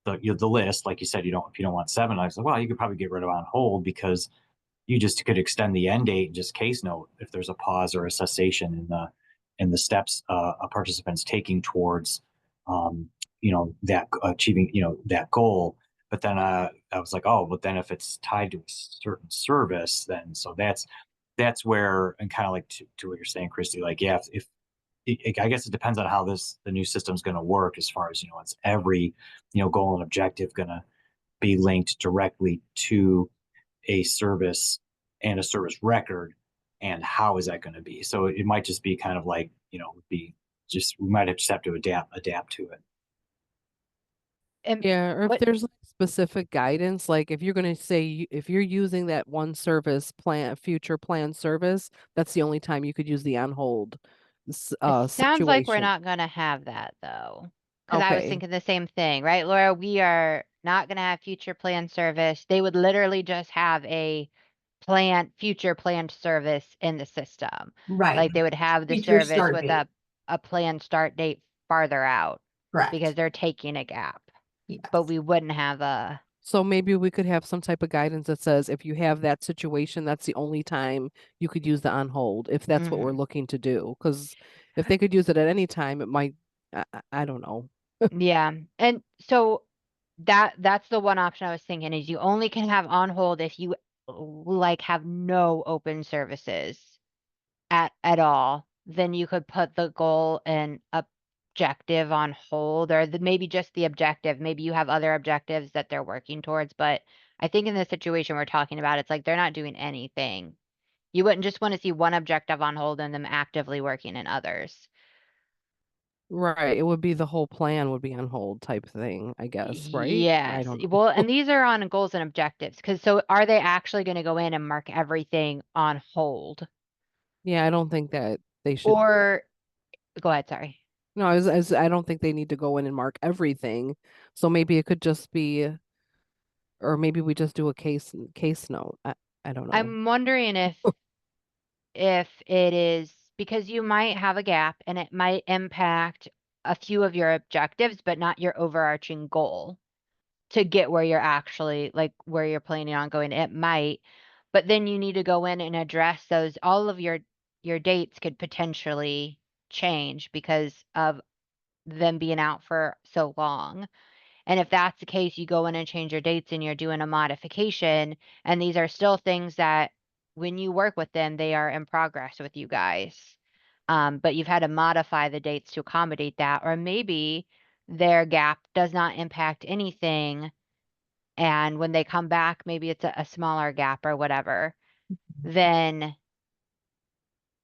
the list, like you said, if you don't want 7, I said, well, you could probably get rid of on hold because you just could extend the end date and just case note if there's a pause or a cessation in the steps a participant's taking towards that achieving that goal. But then I was like, oh, but then if it's tied to a certain service, then so that's where, and kind of like to what you're saying, Christy, like, yeah, if I guess it depends on how the new system's going to work as far as, it's every, goal and objective going to be linked directly to a service and a service record, and how is that going to be? So it might just be kind of like, we might just have to adapt to it. And Yeah, or if what there's like specific guidance, like if you're going to say if you're using that one service plan, future plan service, that's the only time you could use the on hold it sounds like we're situation. not gonna have that though. Because I was Okay. thinking the same thing, right, Laura? We are not gonna have future plan service. They would literally just have a future planned service in the system. Right. Like they would have the Future service start with date. a planned start date farther out because Correct. they're taking a gap. Yes. But we wouldn't have a So maybe we could have some type of guidance that says if you have that situation, that's the only time you could use the on hold, if that's what we're Mhm. looking to do. Because if they could use it at any time, it might, I don't know. Yeah. And so that's the one option I was thinking is you only can have on hold if you like have no open services at all. Then you could put the goal and objective on hold, or maybe just the objective. Maybe you have other objectives that they're working towards, but I think in the situation we're talking about, it's like they're not doing anything. You wouldn't just want to see one objective on hold and them actively working in others. Right. It would be the whole plan would be on hold type thing, I guess, right? I Yes. don't know. Well, and these are on goals and objectives. Cause so are they actually going to go in and mark everything on hold? Yeah, I don't think that they should. Or go ahead, sorry. No, I don't think they need to go in and mark everything. So maybe it could just be, or maybe we just do a case note. I don't know. I'm wondering if it is because you might have a gap and it might impact a few of your objectives, but not your overarching goal to get where you're actually like where you're planning on going. It might, but then you need to go in and address those. All of your dates could potentially change because of them being out for so long. And if that's the case, you go in and change your dates and you're doing a modification. And these are still things that when you work with them, they are in progress with you guys. But you've had to modify the dates to accommodate that. Or maybe their gap does not impact anything. And when they come back, maybe it's a smaller gap or whatever. Then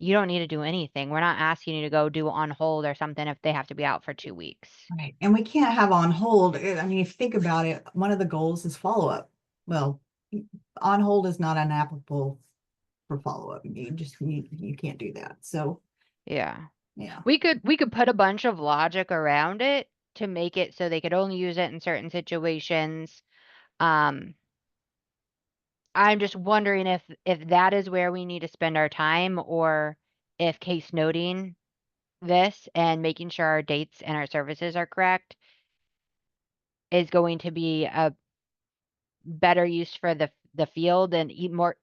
you don't need to do anything. We're not asking you to go do on hold or something if they have to be out for 2 weeks. Right. And we can't have on hold. I mean, if you think about it, one of the goals is follow-up. Well, on hold is not inapplicable for follow-up. You can't do that. So, Yeah. yeah. We could put a bunch of logic around it to make it so they could only use it in certain situations. Um, I'm just wondering if that is where we need to spend our time or if case noting this and making sure our dates and our services are correct is going to be a better use for the field and more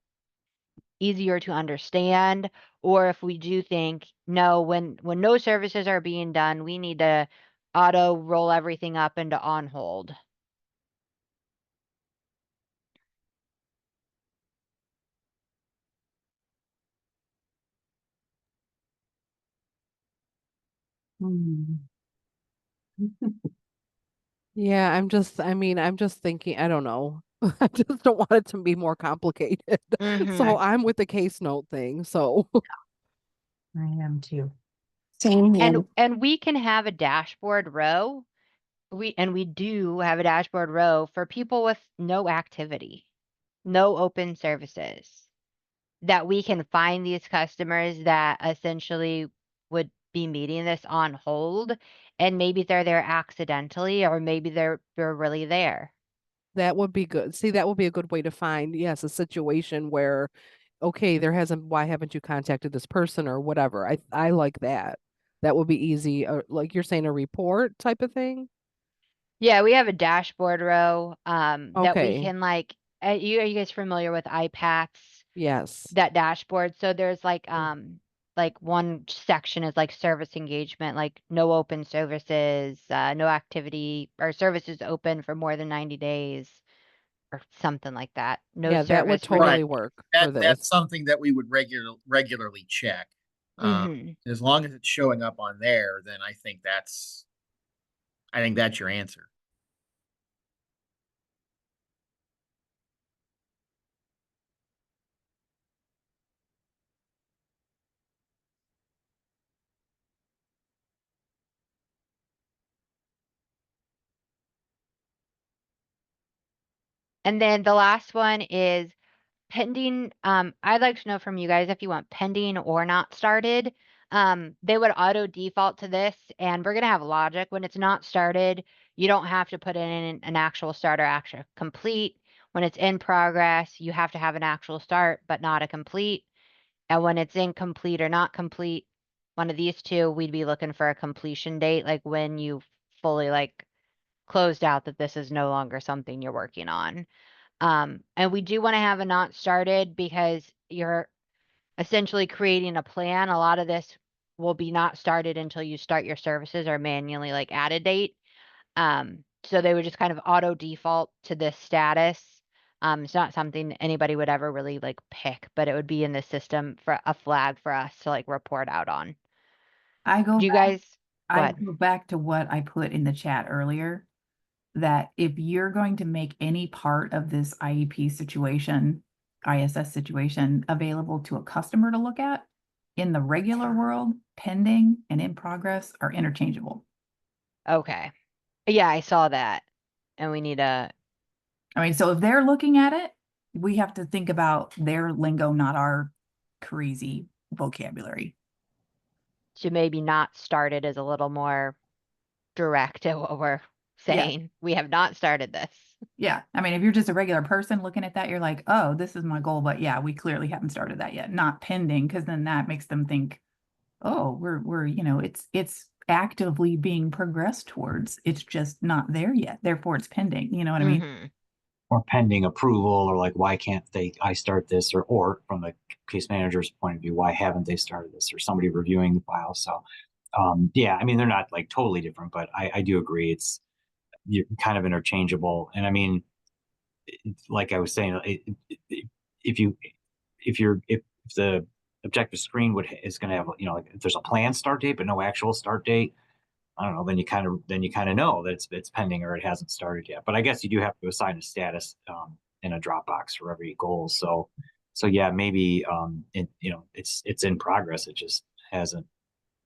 easier to understand, or if we do think, no, when no services are being done, we need to auto roll everything up into on hold. Hmm. Yeah, I'm just thinking, I don't know. I just don't want it to be more complicated. So I'm with the case note thing. So I am too. Same here. And we can have a dashboard row. We do have a dashboard row for people with no activity, no open services, that we can find these customers that essentially would be meeting this on hold, and maybe they're there accidentally, or maybe they're really there. that would be good. See, that would be a good way to find, yes, a situation where, okay, why haven't you contacted this person or whatever. I like that. That would be easy. Like you're saying, a report type of thing. Yeah, we have a dashboard row, that we Okay. can like, are you guys familiar with iPads? Yes. That dashboard. So there's like one section is like service engagement, like no open services, no activity or services open for more than 90 days or something like that. No Yeah, that would service totally renewed. work for That's this. something that we would regularly check. As long as it's showing up on there, then I think that's your answer. And then the last one is pending. I'd like to know from you guys if you want pending or not started. They would auto default to this, and we're gonna have logic. When it's not started, you don't have to put in an actual start or actual complete. When it's in progress, you have to have an actual start, but not a complete. And when it's incomplete or not complete, one of these two, we'd be looking for a completion date, like when you fully like closed out that this is no longer something you're working on. And we do want to have a not started because you're essentially creating a plan. A lot of this will be not started until you start your services or manually like add a date. So they would just kind of auto default to this status. It's not something anybody would ever really like pick, but it would be in the system for a flag for us to like report out on. I go Do you back, guys go I ahead? go back to what I put in the chat earlier, that if you're going to make any part of this IEP situation, ISS situation available to a customer to look at, in the regular world, pending and in progress are interchangeable. Okay. Yeah, I saw that. And we need a I mean, so if they're looking at it, we have to think about their lingo, not our crazy vocabulary. to maybe not started as a little more direct at what we're Yeah. saying. We have not started this. Yeah. I mean, if you're just a regular person looking at that, you're like, oh, this is my goal. But yeah, we clearly haven't started that yet. Not pending, because then that makes them think, oh, we're, it's actively being progressed towards. It's just not there yet. Therefore, it's pending. You know what I mean? Mhm. Or pending approval, or like, why can't I start this? Or from the case manager's point of view, why haven't they started this? Or somebody reviewing the file. So, yeah, I mean, they're not like totally different, but I do agree you're kind of interchangeable. And I mean, like I was saying, if the objective screen is going to have, like if there's a planned start date but no actual start date, I don't know, then you kind of know that it's pending or it hasn't started yet. But I guess you do have to assign a status in a Dropbox for every goal. So yeah, maybe it's in progress. It just hasn't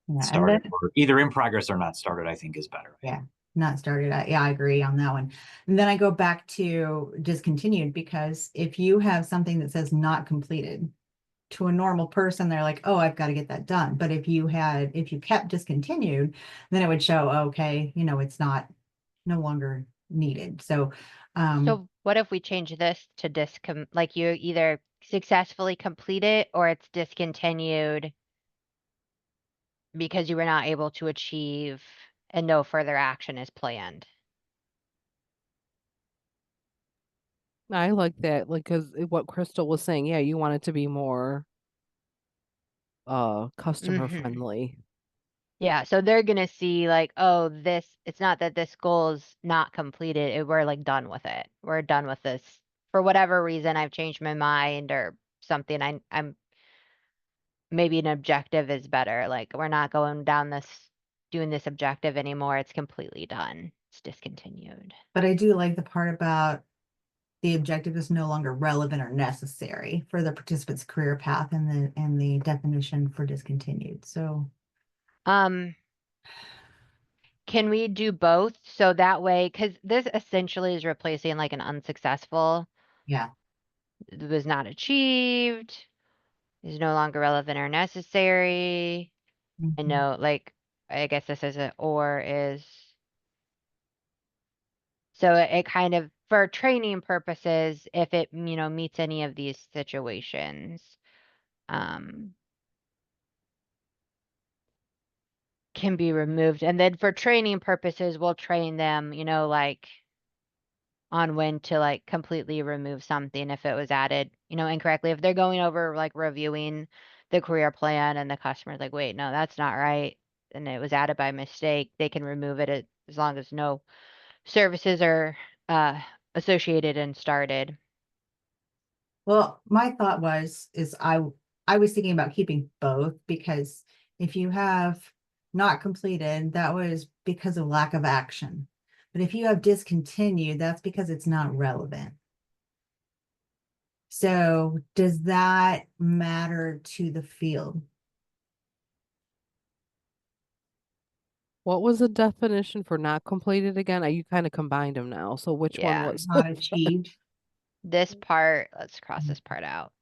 Yeah, and started, then, or either in progress or not started, I think is better. yeah, not started. Yeah, I agree on that one. And then I go back to discontinued, because if you have something that says not completed, to a normal person, they're like, oh, I've got to get that done. But if you kept discontinued, then it would show, okay, it's no longer needed. So, So what if we change this to like you either successfully complete it or it's discontinued because you were not able to achieve and no further action is planned? I like that, like, because what Crystal was saying, yeah, you want it to be more customer Mhm. friendly. Yeah, so they're gonna see like, oh, it's not that this goal is not completed. We're like done with it. We're done with this. For whatever reason, I've changed my mind or something. I'm maybe an objective is better. Like we're not going down doing this objective anymore. It's completely done. It's discontinued. but I do like the part about the objective is no longer relevant or necessary for the participant's career path, and the definition for discontinued. So, Um, can we do both? So that way, because this essentially is replacing like an unsuccessful, yeah. it was not achieved, is no longer relevant or necessary. I Mhm. know, like, I guess this is a or is. So it kind of, for training purposes, if it, meets any of these situations. Um, can be removed. And then for training purposes, we'll train them, you know, like on when to like completely remove something if it was added, you know, incorrectly. If they're going over like reviewing the career plan and the customer's like, wait, no, that's not right, and it was added by mistake, they can remove it as long as no services are associated and started. Well, my thought is I was thinking about keeping both because if you have not completed, that was because of lack of action. But if you have discontinued, that's because it's not relevant. So does that matter to the field? What was the definition for not completed again? You kind of combined them now. So which one Yeah. was? Not achieved? This part, let's cross this part out.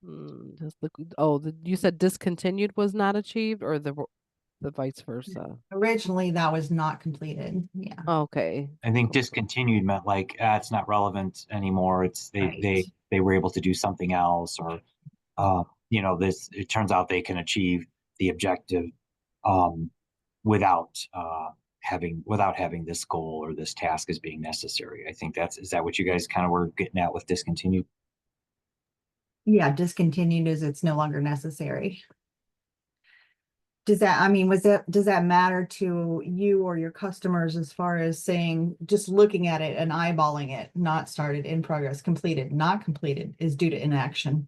You said discontinued was not achieved, or the vice versa? Originally, that was not completed. Yeah. Okay. I think discontinued meant like, it's not relevant anymore. It's Right. they were able to do something else, or you know, it turns out they can achieve the objective without having this goal or this task as being necessary. I think is that what you guys kind of were getting at with discontinued? Yeah, discontinued is it's no longer necessary. Does that, I mean, does that matter to you or your customers as far as saying, just looking at it and eyeballing it, not started, in progress, completed, not completed is due to inaction.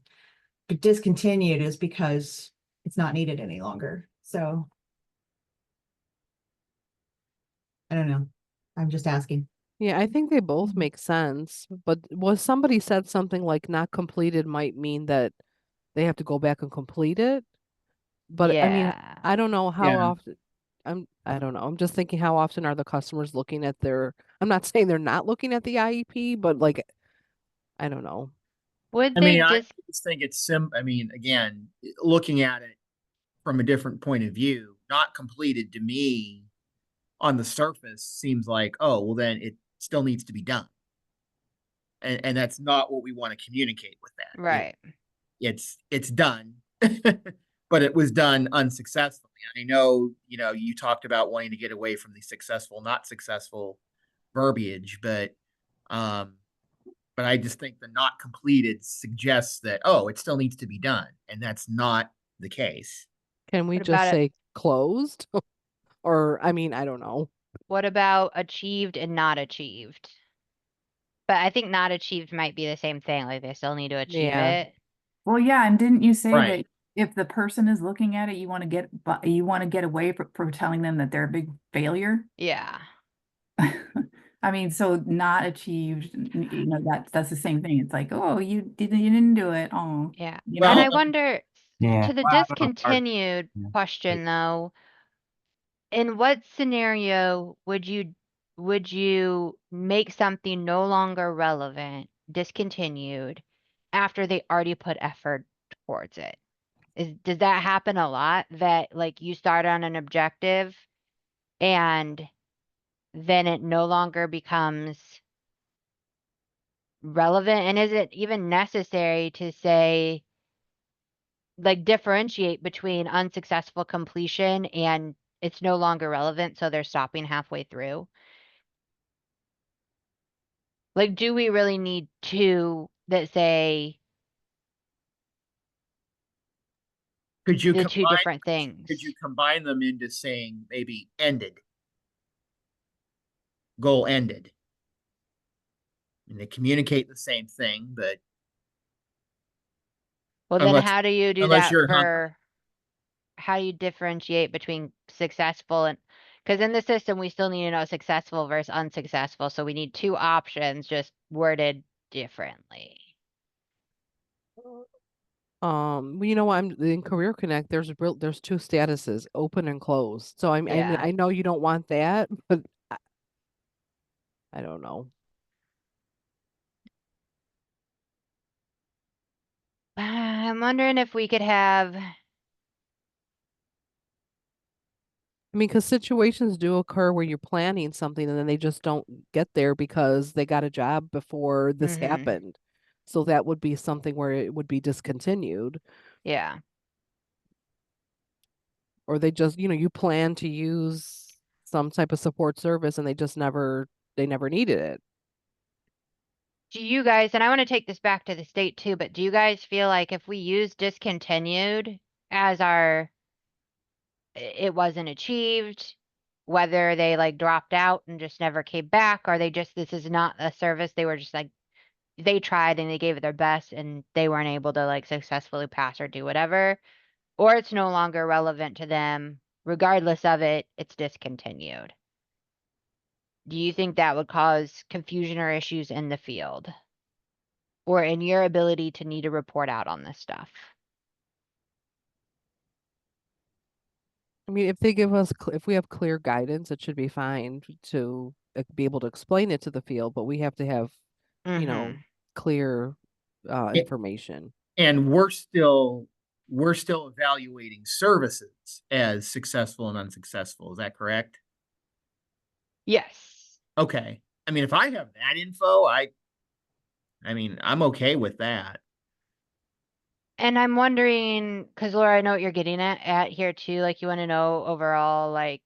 But discontinued is because it's not needed any longer. So I don't know. I'm just asking. Yeah, I think they both make sense. But somebody said something like not completed might mean that they have to go back and complete it. But I mean, Yeah. I don't know how Yeah. often. I don't know. I'm just thinking, how often are the customers looking at their? I'm not saying they're not looking at the IEP, but like, I don't know. Would I they mean, I just just think it's I mean, again, looking at it from a different point of view, not completed to me on the surface seems like, oh, well, then it still needs to be done. And that's not what we want to communicate with that. right? It's done, but it was done unsuccessfully. I know, you talked about wanting to get away from the successful, not successful verbiage, but I just think the not completed suggests that, oh, it still needs to be done. And that's not the case. Can we What just about it? say closed? Or I mean, I don't know. What about achieved and not achieved? But I think not achieved might be the same thing. Like they still need to achieve Yeah. it. Well, yeah, and didn't you say Right. that if the person is looking at it, you want to get away from telling them that they're a big failure? Yeah. I mean, so not achieved, that's the same thing. It's like, oh, you didn't do it. Oh, Yeah. you And know. I wonder, Yeah. to the Well, I don't know, it's hard. discontinued Yeah. question though, in what scenario would you make something no longer relevant, discontinued, after they already put effort towards it? Does that happen a lot, that like you start on an objective and then it no longer becomes relevant? And is it even necessary to say, like, differentiate between unsuccessful completion and it's no longer relevant, so they're stopping halfway through? Like, do we really need two that say Could you the two combine, different could you things? combine them into saying maybe ended, goal ended? And they communicate the same thing, but Well, then unless, how do you do unless that you're hungry. for, how do you differentiate between successful and, because in the system, we still need to know successful versus unsuccessful, so we need two options just worded differently. Well, you know what? I'm in Career Connect. There's two statuses, open and closed. So I mean, Yeah. I know you don't want that, but I don't know. I'm wondering if we could have, I mean, because situations do occur where you're planning something and then they just don't get there because they got a job before this happened. So that would be something where it would be discontinued. yeah. Or they just, you plan to use some type of support service and they never needed it. Do you guys, and I want to take this back to the state too, but do you guys feel like if we use discontinued as it wasn't achieved, whether they like dropped out and just never came back, or this is not a service, they were just like, they tried and they gave it their best and they weren't able to like successfully pass or do whatever, or it's no longer relevant to them, regardless of it, it's discontinued? Do you think that would cause confusion or issues in the field? Or in your ability to need to report out on this stuff? I mean, if they give us, if we have clear guidance, it should be fine to be able to explain it to the field, but we have to have, Mm-hmm. clear information. And we're still evaluating services as successful and unsuccessful. Is that correct? Yes. Okay. I mean, if I have that info, I mean, I'm okay with that. And I'm wondering, because Laura, I know what you're getting at here too. Like you want to know overall, like,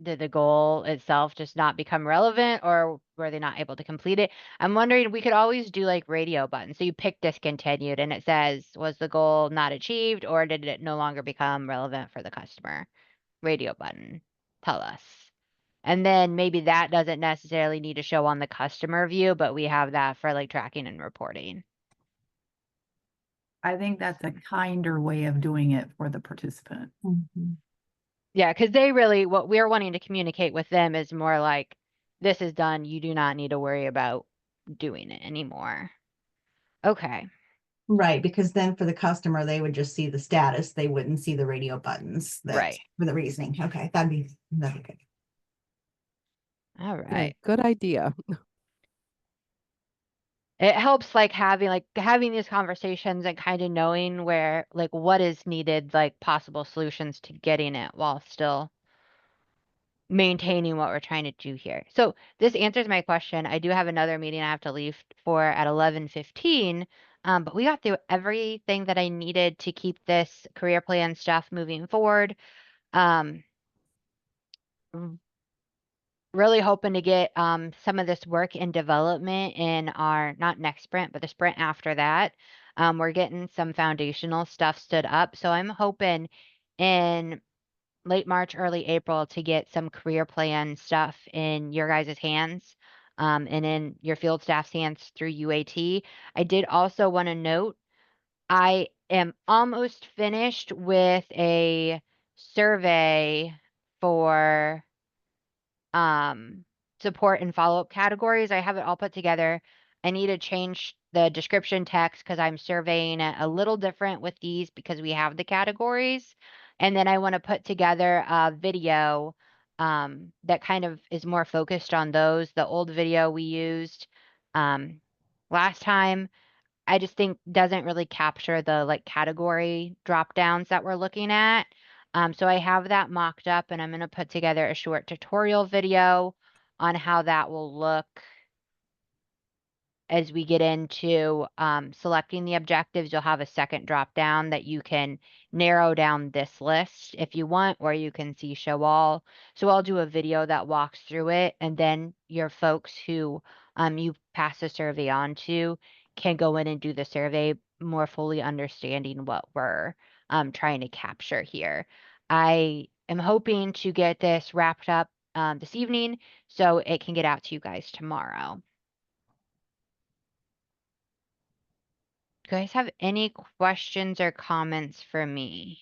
did the goal itself just not become relevant or were they not able to complete it? I'm wondering, we could always do like radio buttons. So you pick discontinued and it says, was the goal not achieved or did it no longer become relevant for the customer? Radio button, tell us. And then maybe that doesn't necessarily need to show on the customer view, but we have that for like tracking and reporting. I think that's a kinder way of doing it for the participant. Yeah, because they really, what we're wanting to communicate with them is more like, this is done. You do not need to worry about doing it anymore. Okay. Right, because then for the customer, they would just see the status. They wouldn't see the radio buttons. Right. For the reasoning. Okay, that'd be good. All Yeah, right. good idea. It helps like having these conversations and kind of knowing where like what is needed, like possible solutions to getting it while still maintaining what we're trying to do here. So this answers my question. I do have another meeting I have to leave for at 11:15. But we got through everything that I needed to keep this career plan stuff moving forward. Um, really hoping to get some of this work in development in our not next sprint, but the sprint after that. We're getting some foundational stuff stood up. So I'm hoping in late March, early April to get some career plan stuff in your guys' hands and in your field staff's hands through UAT. I did also want to note I am almost finished with a survey for support and follow-up categories. I have it all put together. I need to change the description text because I'm surveying it a little different with these because we have the categories. And then I want to put together a video that kind of is more focused on those. The old video we used last time, I just think doesn't really capture the like category drop downs that we're looking at. So I have that mocked up and I'm going to put together a short tutorial video on how that will look as we get into selecting the objectives. You'll have a second drop down that you can narrow down this list if you want, or you can see show all. So I'll do a video that walks through it, and then your folks who you pass the survey on to can go in and do the survey more fully understanding what we're trying to capture here. I am hoping to get this wrapped up this evening so it can get out to you guys tomorrow. Do you guys have any questions or comments for me?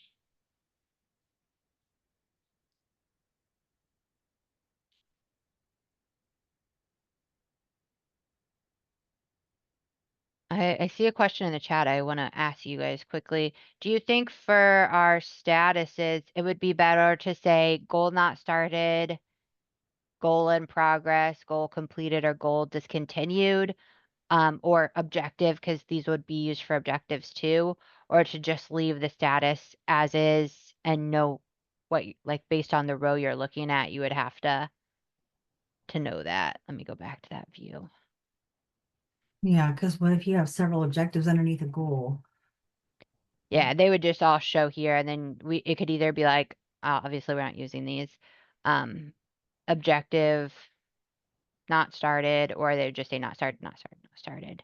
I see a question in the chat I want to ask you guys quickly. Do you think for our statuses, it would be better to say goal not started, goal in progress, goal completed, or goal discontinued? Or objective, because these would be used for objectives too, or to just leave the status as is and know what, like based on the row you're looking at, you would have to know that. Let me go back to that view. Yeah, because what if you have several objectives underneath a goal? Yeah, they would just all show here, and then it could either be like, obviously we're not using these, objective, not started, or they would just say not started, not started, not started.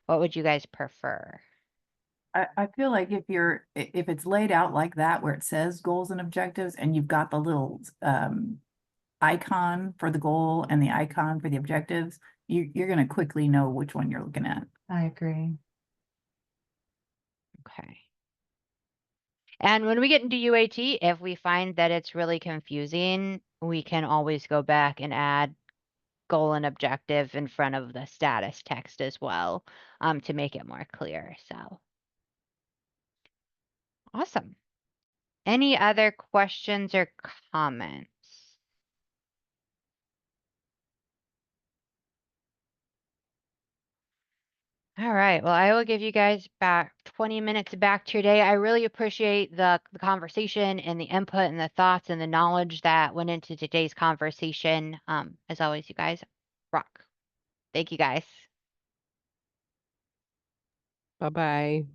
What would you guys prefer? I feel like if it's laid out like that, where it says goals and objectives, and you've got the little icon for the goal and the icon for the objectives, you're gonna quickly know which one you're looking at. I agree. Okay. And when we get into UAT, if we find that it's really confusing, we can always go back and add goal and objective in front of the status text as well, to make it more clear. So awesome. Any other questions or comments? All right. Well, I will give you guys back 20 minutes back to your day. I really appreciate the conversation and the input and the thoughts and the knowledge that went into today's conversation. As always, you guys rock. Thank you guys. Bye-bye.